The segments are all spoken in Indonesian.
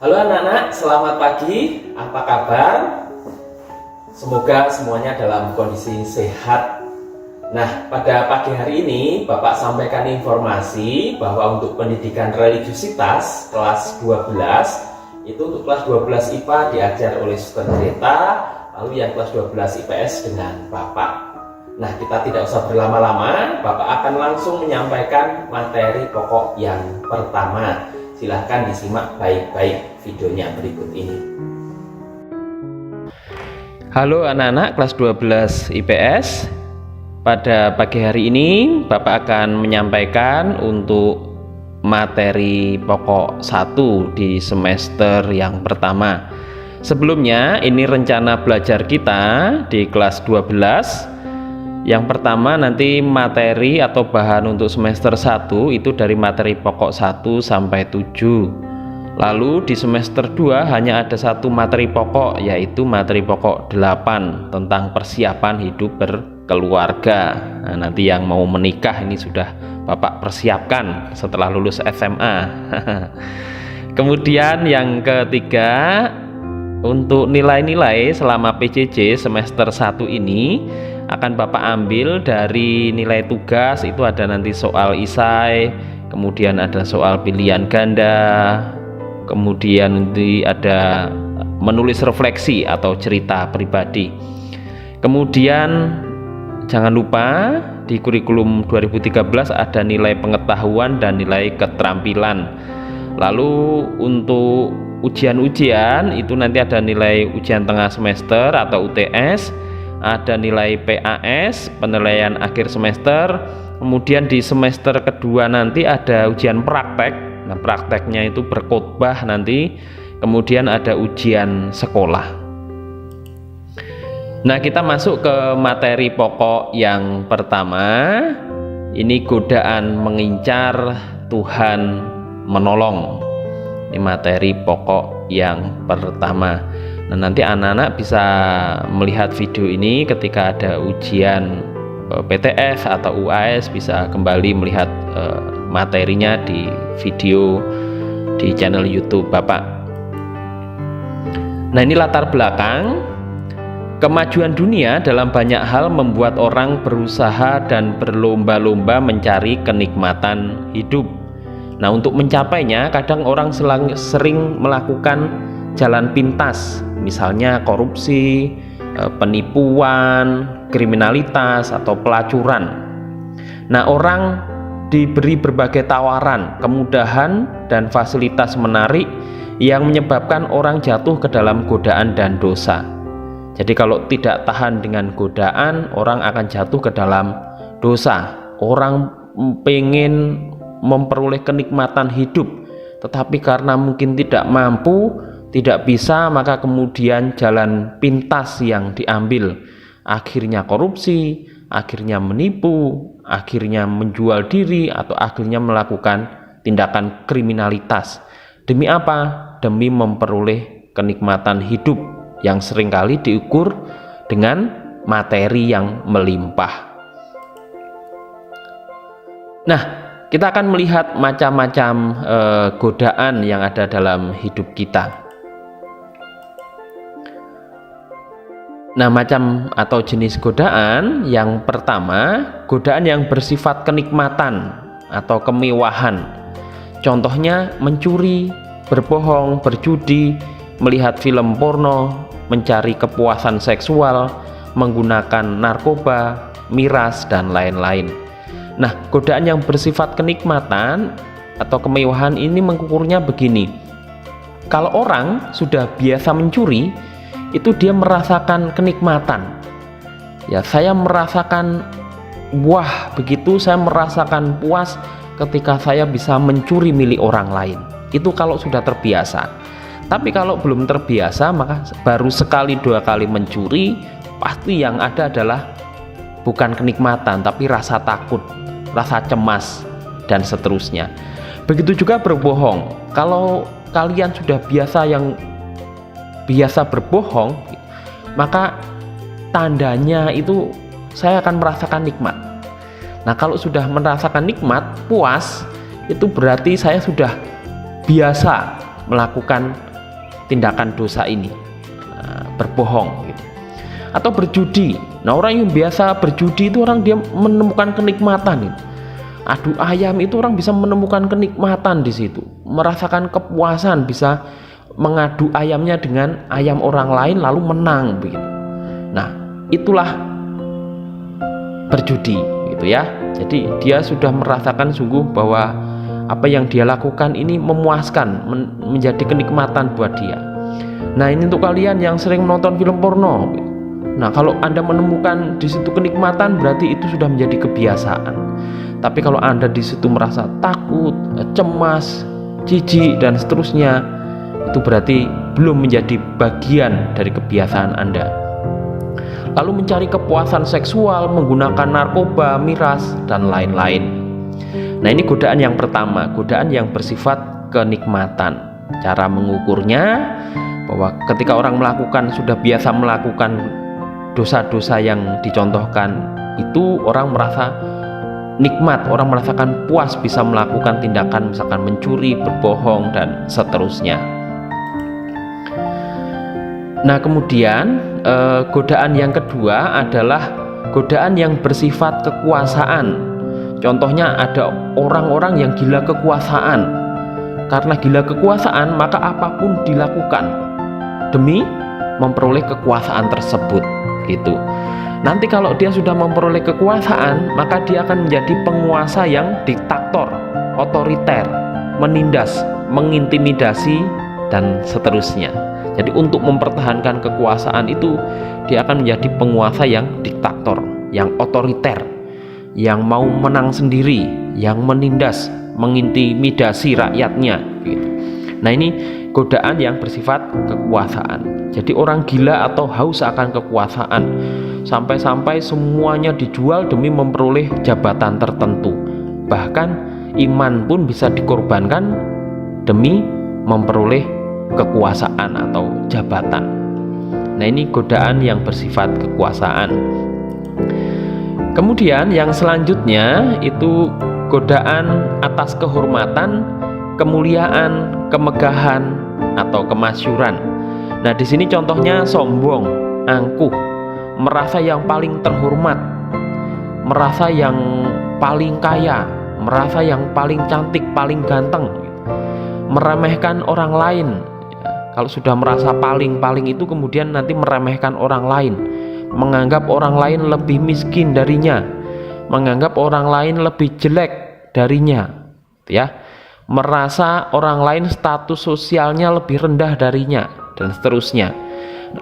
Halo anak-anak, selamat pagi. Apa kabar? Semoga semuanya dalam kondisi sehat. Nah, pada pagi hari ini Bapak sampaikan informasi bahwa untuk pendidikan religiusitas kelas 12 itu untuk kelas 12 IPA diajar oleh Suster Greta, lalu yang kelas 12 IPS dengan Bapak. Nah, kita tidak usah berlama-lama, Bapak akan langsung menyampaikan materi pokok yang pertama. Silahkan disimak baik-baik videonya berikut ini. Halo anak-anak kelas 12 IPS. Pada pagi hari ini Bapak akan menyampaikan untuk materi pokok 1 di semester yang pertama. Sebelumnya ini rencana belajar kita di kelas 12. Yang pertama nanti materi atau bahan untuk semester 1 itu dari materi pokok 1 sampai 7. Lalu di semester 2 hanya ada satu materi pokok, yaitu materi pokok 8 tentang persiapan hidup berkeluarga. Nah, nanti yang mau menikah ini sudah Bapak persiapkan setelah lulus SMA. Kemudian yang ketiga, untuk nilai-nilai selama PJJ semester 1 ini akan Bapak ambil dari nilai tugas. Itu ada nanti soal isai, kemudian ada soal pilihan ganda, kemudian nanti ada menulis refleksi atau cerita pribadi. Kemudian jangan lupa di kurikulum 2013 ada nilai pengetahuan dan nilai keterampilan. Lalu untuk ujian-ujian itu nanti ada nilai ujian tengah semester atau UTS, ada nilai PAS, penilaian akhir semester. Kemudian di semester kedua nanti ada ujian praktek. Nah, prakteknya itu berkhotbah nanti. Kemudian ada ujian sekolah. Nah, kita masuk ke materi pokok yang pertama. Ini godaan mengincar, Tuhan menolong. Ini materi pokok yang pertama. Nah, nanti anak-anak bisa melihat video ini ketika ada ujian PTS atau UAS, bisa kembali melihat materinya di video di channel YouTube Bapak. Nah, ini latar belakang. Kemajuan dunia dalam banyak hal membuat orang berusaha dan berlomba-lomba mencari kenikmatan hidup. Nah, untuk mencapainya kadang orang sering melakukan jalan pintas, misalnya korupsi, penipuan, kriminalitas, atau pelacuran. Nah, orang diberi berbagai tawaran, kemudahan, dan fasilitas menarik yang menyebabkan orang jatuh ke dalam godaan dan dosa. Jadi kalau tidak tahan dengan godaan, orang akan jatuh ke dalam dosa. Orang pengen memperoleh kenikmatan hidup, tetapi karena mungkin tidak mampu, tidak bisa, maka kemudian jalan pintas yang diambil. Akhirnya korupsi, akhirnya menipu, akhirnya menjual diri, atau akhirnya melakukan tindakan kriminalitas. Demi apa? Demi memperoleh kenikmatan hidup yang seringkali diukur dengan materi yang melimpah. Nah, kita akan melihat macam-macam godaan yang ada dalam hidup kita. Nah, macam atau jenis godaan yang pertama, godaan yang bersifat kenikmatan atau kemewahan. Contohnya mencuri, berbohong, berjudi, melihat film porno, mencari kepuasan seksual, menggunakan narkoba, miras, dan lain-lain. Nah, godaan yang bersifat kenikmatan atau kemewahan ini mengukurnya begini. Kalau orang sudah biasa mencuri, itu dia merasakan kenikmatan. Ya, saya merasakan wah, begitu saya merasakan puas ketika saya bisa mencuri milik orang lain. Itu kalau sudah terbiasa. Tapi kalau belum terbiasa, maka baru sekali dua kali mencuri, pasti yang ada adalah bukan kenikmatan, tapi rasa takut, rasa cemas, dan seterusnya. Begitu juga berbohong. Kalau kalian sudah biasa berbohong, maka tandanya itu saya akan merasakan nikmat. Nah, kalau sudah merasakan nikmat, puas, itu berarti saya sudah biasa melakukan tindakan dosa ini, berbohong gitu. Atau berjudi. Nah, orang yang biasa berjudi itu orang dia menemukan kenikmatan gitu. Adu ayam itu orang bisa menemukan kenikmatan di situ, merasakan kepuasan, bisa mengadu ayamnya dengan ayam orang lain lalu menang begitu. Nah, itulah berjudi gitu ya. Jadi dia sudah merasakan sungguh bahwa apa yang dia lakukan ini memuaskan, menjadi kenikmatan buat dia. Nah, ini untuk kalian yang sering menonton film porno. Nah, kalau Anda menemukan di situ kenikmatan, berarti itu sudah menjadi kebiasaan. Tapi kalau Anda di situ merasa takut, cemas, jijik dan seterusnya, itu berarti belum menjadi bagian dari kebiasaan Anda. Lalu mencari kepuasan seksual menggunakan narkoba, miras, dan lain-lain. Nah, ini godaan yang pertama, godaan yang bersifat kenikmatan. Cara mengukurnya bahwa ketika orang sudah biasa melakukan dosa-dosa yang dicontohkan, itu orang merasa nikmat, orang merasakan puas bisa melakukan tindakan misalkan mencuri, berbohong, dan seterusnya. Nah, kemudian godaan yang kedua adalah godaan yang bersifat kekuasaan. Contohnya ada orang-orang yang gila kekuasaan. Karena gila kekuasaan, maka apapun dilakukan demi memperoleh kekuasaan tersebut gitu. Nanti kalau dia sudah memperoleh kekuasaan, maka dia akan menjadi penguasa yang diktator, otoriter, menindas, mengintimidasi, dan seterusnya. Jadi untuk mempertahankan kekuasaan itu, dia akan menjadi penguasa yang diktator, yang otoriter, yang mau menang sendiri, yang menindas, mengintimidasi rakyatnya gitu. Nah, ini godaan yang bersifat kekuasaan. Jadi orang gila atau haus akan kekuasaan, sampai-sampai semuanya dijual demi memperoleh jabatan tertentu. Bahkan iman pun bisa dikorbankan demi memperoleh kekuasaan atau jabatan. Nah, ini godaan yang bersifat kekuasaan. Kemudian yang selanjutnya itu godaan atas kehormatan, kemuliaan, kemegahan, atau kemasyhuran. Nah, di sini contohnya sombong, angkuh, merasa yang paling terhormat, merasa yang paling kaya, merasa yang paling cantik, paling ganteng, meremehkan orang lain. Kalau sudah merasa paling itu kemudian nanti meremehkan orang lain, menganggap orang lain lebih miskin darinya, menganggap orang lain lebih jelek darinya, ya, merasa orang lain status sosialnya lebih rendah darinya, dan seterusnya.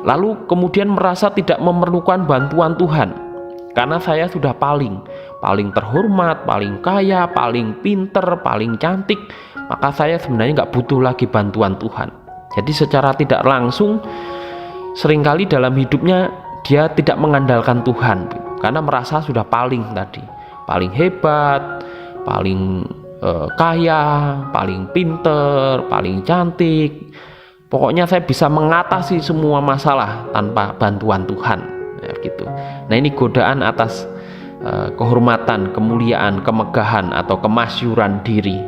Lalu kemudian merasa tidak memerlukan bantuan Tuhan karena saya sudah paling terhormat, paling kaya, paling pinter, paling cantik, maka saya sebenarnya nggak butuh lagi bantuan Tuhan. Jadi secara tidak langsung seringkali dalam hidupnya dia tidak mengandalkan Tuhan karena merasa sudah paling hebat, paling kaya, paling pinter, paling cantik. Pokoknya saya bisa mengatasi semua masalah tanpa bantuan Tuhan, ya, gitu. Nah, ini godaan atas kehormatan, kemuliaan, kemegahan, atau kemasyhuran diri.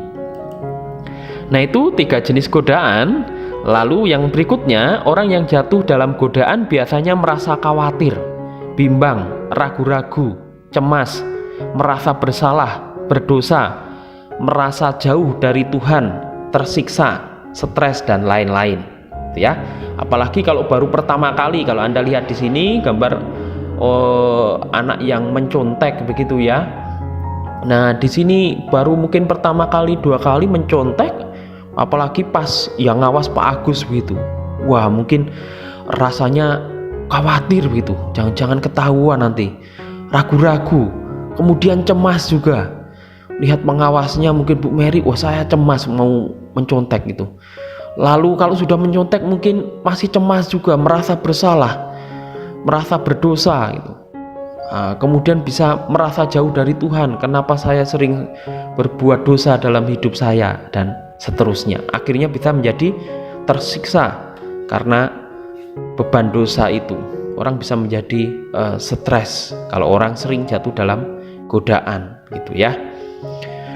Nah, itu 3 jenis godaan. Lalu yang berikutnya, orang yang jatuh dalam godaan biasanya merasa khawatir, bimbang, ragu-ragu, cemas, merasa bersalah, berdosa, merasa jauh dari Tuhan, tersiksa, stres, dan lain-lain. Ya, apalagi kalau baru pertama kali, kalau Anda lihat di sini gambar anak yang mencontek begitu ya. Nah, di sini baru mungkin pertama kali, 2 kali mencontek, apalagi pas yang ngawas Pak Agus begitu. Wah, mungkin rasanya khawatir begitu, jangan-jangan ketahuan nanti, ragu-ragu, kemudian cemas juga. Lihat pengawasnya mungkin Bu Mary, wah saya cemas mau mencontek gitu. Lalu kalau sudah mencontek mungkin masih cemas juga, merasa bersalah, merasa berdosa gitu. Kemudian bisa merasa jauh dari Tuhan, kenapa saya sering berbuat dosa dalam hidup saya, dan seterusnya. Akhirnya bisa menjadi tersiksa karena beban dosa itu. Orang bisa menjadi stres kalau orang sering jatuh dalam godaan gitu ya.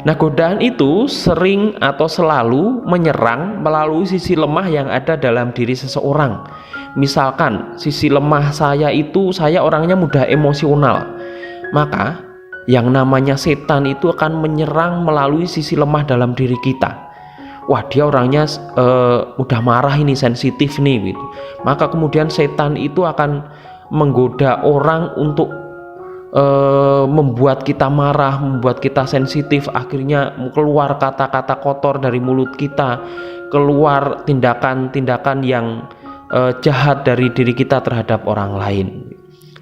Nah, godaan itu sering atau selalu menyerang melalui sisi lemah yang ada dalam diri seseorang. Misalkan sisi lemah saya itu, saya orangnya mudah emosional, maka yang namanya setan itu akan menyerang melalui sisi lemah dalam diri kita. Wah, dia orangnya mudah marah ini, sensitif nih gitu. Maka kemudian setan itu akan menggoda orang untuk membuat kita marah, membuat kita sensitif, akhirnya keluar kata-kata kotor dari mulut kita, keluar tindakan-tindakan yang jahat dari diri kita terhadap orang lain.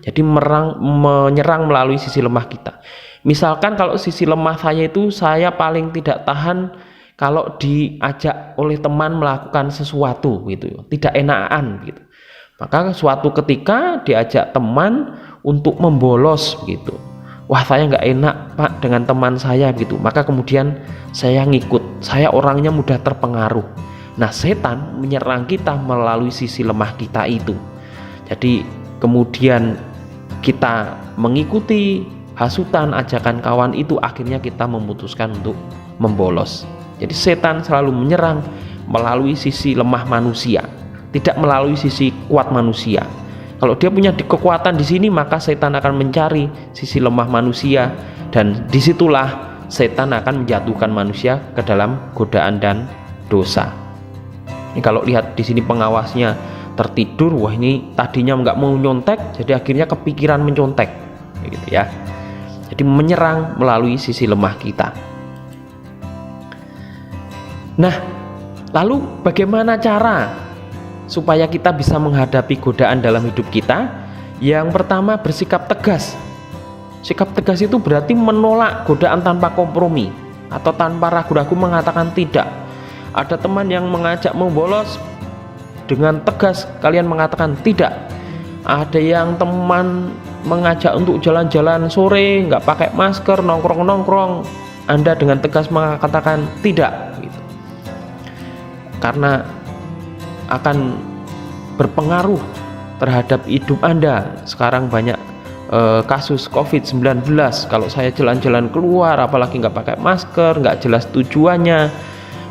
Jadi menyerang melalui sisi lemah kita. Misalkan kalau sisi lemah saya itu, saya paling tidak tahan kalau diajak oleh teman melakukan sesuatu gitu, tidak enakan gitu. Maka suatu ketika diajak teman untuk membolos gitu, wah saya nggak enak Pak dengan teman saya gitu, maka kemudian saya ngikut, saya orangnya mudah terpengaruh. Nah, setan menyerang kita melalui sisi lemah kita itu. Jadi kemudian kita mengikuti hasutan ajakan kawan itu, akhirnya kita memutuskan untuk membolos. Jadi setan selalu menyerang melalui sisi lemah manusia, tidak melalui sisi kuat manusia. Kalau dia punya kekuatan di sini, maka setan akan mencari sisi lemah manusia, dan disitulah setan akan menjatuhkan manusia ke dalam godaan dan dosa. Ini kalau lihat di sini pengawasnya tertidur, wah ini tadinya nggak mau nyontek, jadi akhirnya kepikiran mencontek, gitu ya. Jadi menyerang melalui sisi lemah kita. Nah, lalu bagaimana cara supaya kita bisa menghadapi godaan dalam hidup kita? Yang pertama, bersikap tegas. Sikap tegas itu berarti menolak godaan tanpa kompromi atau tanpa ragu-ragu mengatakan tidak. Ada teman yang mengajak membolos, dengan tegas kalian mengatakan tidak. Ada yang teman mengajak untuk jalan-jalan sore nggak pakai masker, nongkrong-nongkrong, Anda dengan tegas mengatakan tidak gitu. Karena akan berpengaruh terhadap hidup Anda. Sekarang banyak kasus COVID-19, kalau saya jalan-jalan keluar apalagi nggak pakai masker, nggak jelas tujuannya,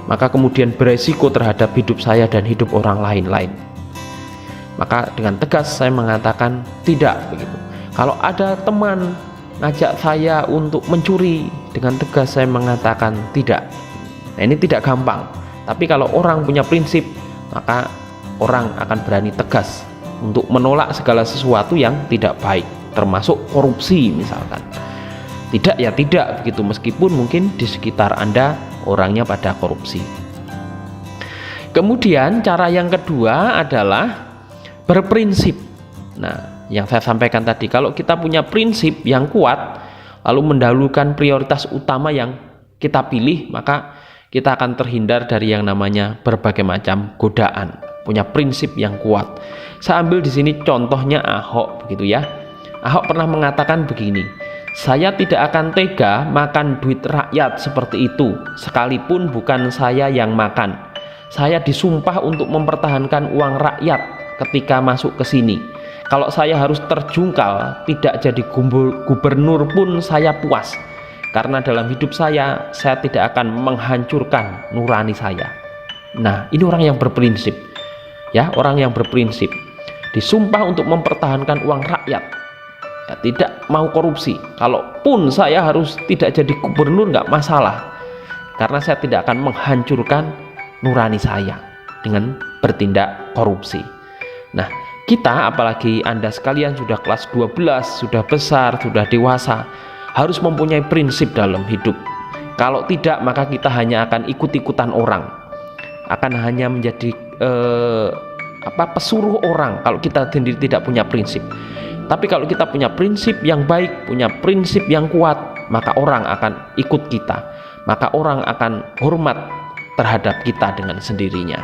maka kemudian beresiko terhadap hidup saya dan hidup orang lain. Maka dengan tegas saya mengatakan tidak begitu. Kalau ada teman ngajak saya untuk mencuri, dengan tegas saya mengatakan tidak. Nah, ini tidak gampang, tapi kalau orang punya prinsip, maka orang akan berani tegas untuk menolak segala sesuatu yang tidak baik, termasuk korupsi misalkan. Tidak ya tidak begitu, meskipun mungkin di sekitar Anda orangnya pada korupsi. Kemudian cara yang kedua adalah berprinsip. Nah, yang saya sampaikan tadi, kalau kita punya prinsip yang kuat lalu mendahulukan prioritas utama yang kita pilih, maka kita akan terhindar dari yang namanya berbagai macam godaan. Punya prinsip yang kuat. Saya ambil di sini contohnya Ahok begitu ya. Ahok pernah mengatakan begini, saya tidak akan tega makan duit rakyat seperti itu, sekalipun bukan saya yang makan. Saya disumpah untuk mempertahankan uang rakyat ketika masuk ke sini. Kalau saya harus terjungkal, tidak jadi gubernur pun saya puas. Karena dalam hidup saya tidak akan menghancurkan nurani saya. Nah, ini orang yang berprinsip. Ya, orang yang berprinsip. Disumpah untuk mempertahankan uang rakyat. Ya, tidak mau korupsi. Kalaupun saya harus tidak jadi gubernur, nggak masalah. Karena saya tidak akan menghancurkan nurani saya dengan bertindak korupsi. Nah, kita, apalagi Anda sekalian sudah kelas 12, sudah besar, sudah dewasa, harus mempunyai prinsip dalam hidup. Kalau tidak, maka kita hanya akan ikut-ikutan orang, akan hanya menjadi pesuruh orang kalau kita sendiri tidak punya prinsip. Tapi kalau kita punya prinsip yang baik, punya prinsip yang kuat, maka orang akan ikut kita, maka orang akan hormat terhadap kita dengan sendirinya.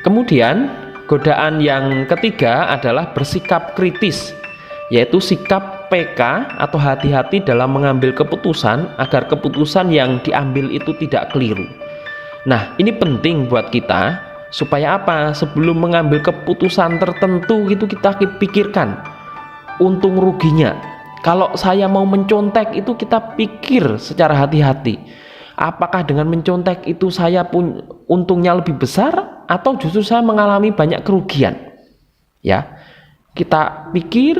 Kemudian godaan yang ketiga adalah bersikap kritis, yaitu sikap PK atau hati-hati dalam mengambil keputusan agar keputusan yang diambil itu tidak keliru. Nah, ini penting buat kita supaya apa? Sebelum mengambil keputusan tertentu itu kita pikirkan untung ruginya. Kalau saya mau mencontek itu kita pikir secara hati-hati. Apakah dengan mencontek itu saya pun untungnya lebih besar atau justru saya mengalami banyak kerugian? Ya, kita pikir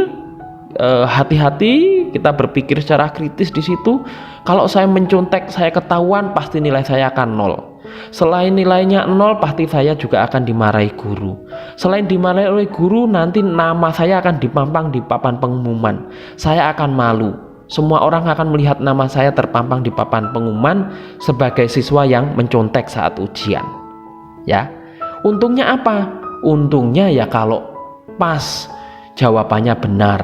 hati-hati, kita berpikir secara kritis di situ. Kalau saya mencontek, saya ketahuan, pasti nilai saya akan 0. Selain nilainya 0, pasti saya juga akan dimarahi guru. Selain dimarahi oleh guru, nanti nama saya akan dipampang di papan pengumuman. Saya akan malu. Semua orang akan melihat nama saya terpampang di papan pengumuman sebagai siswa yang mencontek saat ujian. Ya, untungnya apa? Untungnya ya kalau pas jawabannya benar,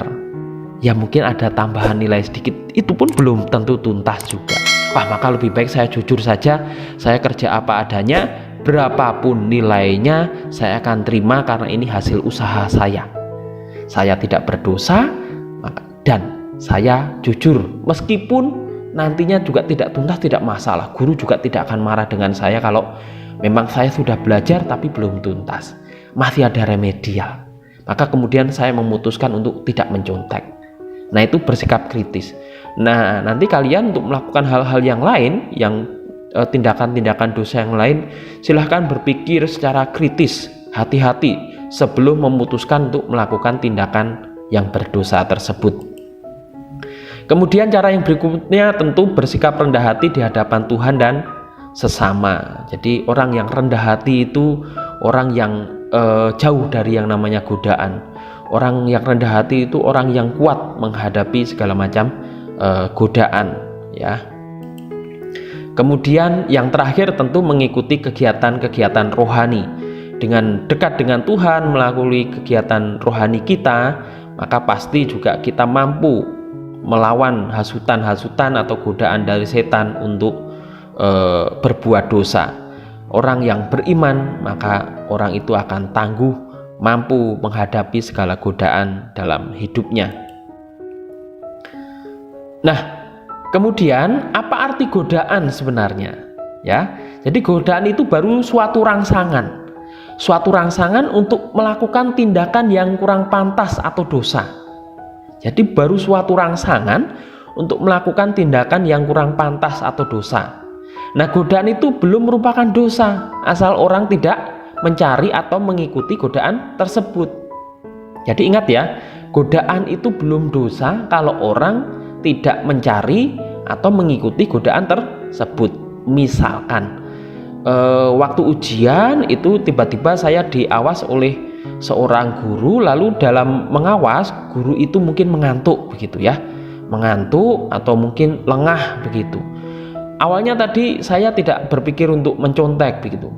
ya mungkin ada tambahan nilai sedikit, itu pun belum tentu tuntas juga. Maka lebih baik saya jujur saja, saya kerja apa adanya, berapapun nilainya saya akan terima karena ini hasil usaha saya. Saya tidak berdosa dan saya jujur, meskipun nantinya juga tidak tuntas tidak masalah. Guru juga tidak akan marah dengan saya kalau memang saya sudah belajar tapi belum tuntas, masih ada remedial. Maka kemudian saya memutuskan untuk tidak mencontek. Nah, itu bersikap kritis. Nah, nanti kalian untuk melakukan hal-hal yang lain, yang tindakan-tindakan dosa yang lain, silahkan berpikir secara kritis, hati-hati sebelum memutuskan untuk melakukan tindakan yang berdosa tersebut. Kemudian cara yang berikutnya tentu bersikap rendah hati di hadapan Tuhan dan sesama. Jadi orang yang rendah hati itu orang yang jauh dari yang namanya godaan. Orang yang rendah hati itu orang yang kuat menghadapi segala macam godaan, ya. Kemudian yang terakhir tentu mengikuti kegiatan-kegiatan rohani. Dengan dekat dengan Tuhan, melalui kegiatan rohani kita, maka pasti juga kita mampu melawan hasutan-hasutan atau godaan dari setan untuk berbuat dosa. Orang yang beriman, maka orang itu akan tangguh, mampu menghadapi segala godaan dalam hidupnya. Nah, kemudian apa arti godaan sebenarnya? Ya, jadi godaan itu baru suatu rangsangan untuk melakukan tindakan yang kurang pantas atau dosa. Jadi baru suatu rangsangan untuk melakukan tindakan yang kurang pantas atau dosa. Nah, godaan itu belum merupakan dosa asal orang tidak mencari atau mengikuti godaan tersebut. Jadi ingat ya, godaan itu belum dosa kalau orang tidak mencari atau mengikuti godaan tersebut. Misalkan waktu ujian itu tiba-tiba saya diawas oleh seorang guru, lalu dalam mengawas guru itu mungkin mengantuk begitu ya, mengantuk atau mungkin lengah begitu. Awalnya tadi saya tidak berpikir untuk mencontek begitu.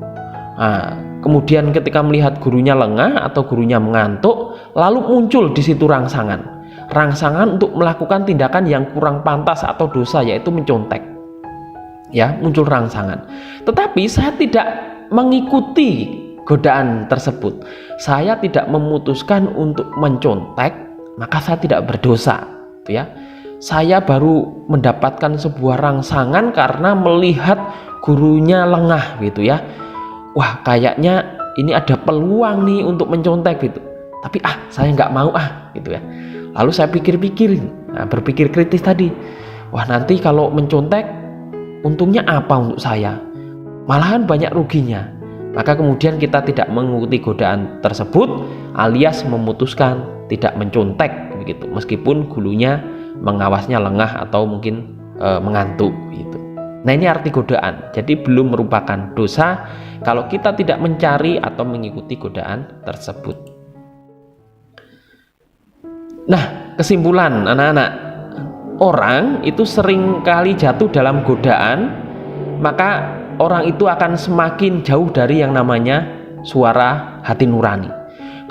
Nah, kemudian ketika melihat gurunya lengah atau gurunya mengantuk, lalu muncul di situ rangsangan untuk melakukan tindakan yang kurang pantas atau dosa, yaitu mencontek. Ya, muncul rangsangan. Tetapi saya tidak mengikuti godaan tersebut. Saya tidak memutuskan untuk mencontek, maka saya tidak berdosa, ya. Saya baru mendapatkan sebuah rangsangan karena melihat gurunya lengah gitu ya. Wah, kayaknya ini ada peluang nih untuk mencontek gitu. Tapi saya nggak mau gitu ya. Lalu saya pikir-pikir, berpikir kritis tadi. Wah, nanti kalau mencontek untungnya apa untuk saya? Malahan banyak ruginya. Maka kemudian kita tidak mengikuti godaan tersebut, alias memutuskan tidak mencontek begitu, meskipun gurunya mengawasnya lengah atau mungkin mengantuk gitu. Nah, ini arti godaan. Jadi belum merupakan dosa kalau kita tidak mencari atau mengikuti godaan tersebut. Nah, kesimpulan anak-anak, orang itu sering kali jatuh dalam godaan, maka orang itu akan semakin jauh dari yang namanya suara hati nurani.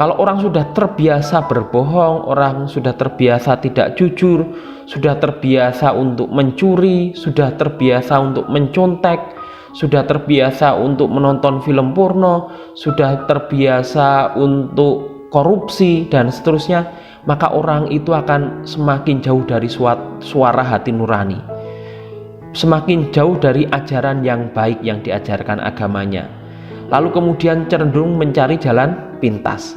Kalau orang sudah terbiasa berbohong, orang sudah terbiasa tidak jujur, sudah terbiasa untuk mencuri, sudah terbiasa untuk mencontek, sudah terbiasa untuk menonton film porno, sudah terbiasa untuk korupsi dan seterusnya, maka orang itu akan semakin jauh dari suara hati nurani, semakin jauh dari ajaran yang baik yang diajarkan agamanya, lalu kemudian cenderung mencari jalan pintas.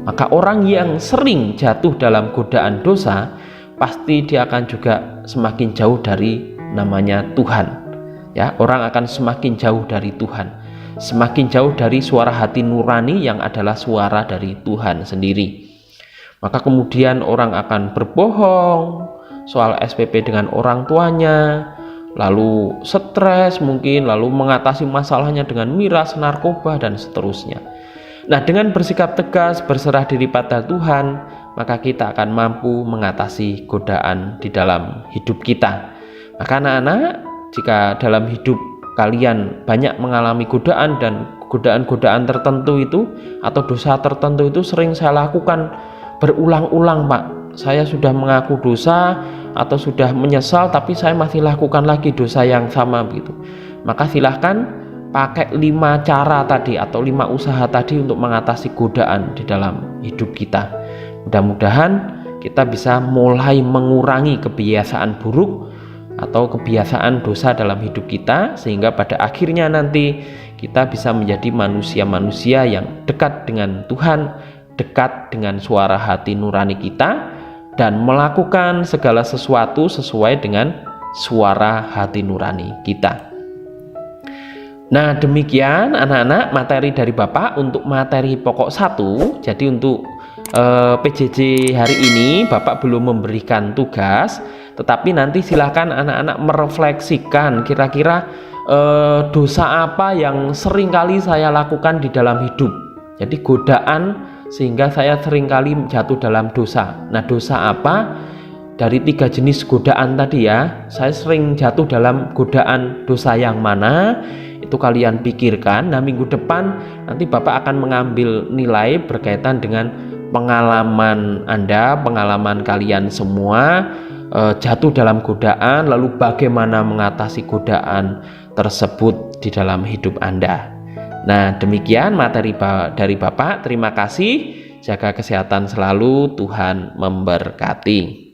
Maka orang yang sering jatuh dalam godaan dosa pasti dia akan juga semakin jauh dari namanya Tuhan. Ya, orang akan semakin jauh dari Tuhan, semakin jauh dari suara hati nurani yang adalah suara dari Tuhan sendiri. Maka kemudian orang akan berbohong soal SPP dengan orang tuanya, lalu stres mungkin, lalu mengatasi masalahnya dengan miras, narkoba, dan seterusnya. Nah, dengan bersikap tegas, berserah diri pada Tuhan, maka kita akan mampu mengatasi godaan di dalam hidup kita. Maka anak-anak, jika dalam hidup kalian banyak mengalami godaan dan godaan-godaan tertentu itu atau dosa tertentu itu sering saya lakukan berulang-ulang, Pak. Saya sudah mengaku dosa atau sudah menyesal, tapi saya masih lakukan lagi dosa yang sama begitu. Maka silahkan pakai 5 cara tadi atau 5 usaha tadi untuk mengatasi godaan di dalam hidup kita. Mudah-mudahan kita bisa mulai mengurangi kebiasaan buruk atau kebiasaan dosa dalam hidup kita, sehingga pada akhirnya nanti kita bisa menjadi manusia-manusia yang dekat dengan Tuhan, dekat dengan suara hati nurani kita, dan melakukan segala sesuatu sesuai dengan suara hati nurani kita. Nah, demikian anak-anak materi dari Bapak untuk materi pokok 1. Jadi untuk PJJ hari ini Bapak belum memberikan tugas, tetapi nanti silakan anak-anak merefleksikan kira-kira dosa apa yang sering kali saya lakukan di dalam hidup. Jadi godaan sehingga saya seringkali jatuh dalam dosa. Nah, dosa apa? Dari 3 jenis godaan tadi ya, saya sering jatuh dalam godaan dosa yang mana? Itu kalian pikirkan. Nah, minggu depan nanti Bapak akan mengambil nilai berkaitan dengan pengalaman Anda, pengalaman kalian semua jatuh dalam godaan, lalu bagaimana mengatasi godaan tersebut di dalam hidup Anda. Nah, demikian materi dari Bapak. Terima kasih. Jaga kesehatan selalu. Tuhan memberkati.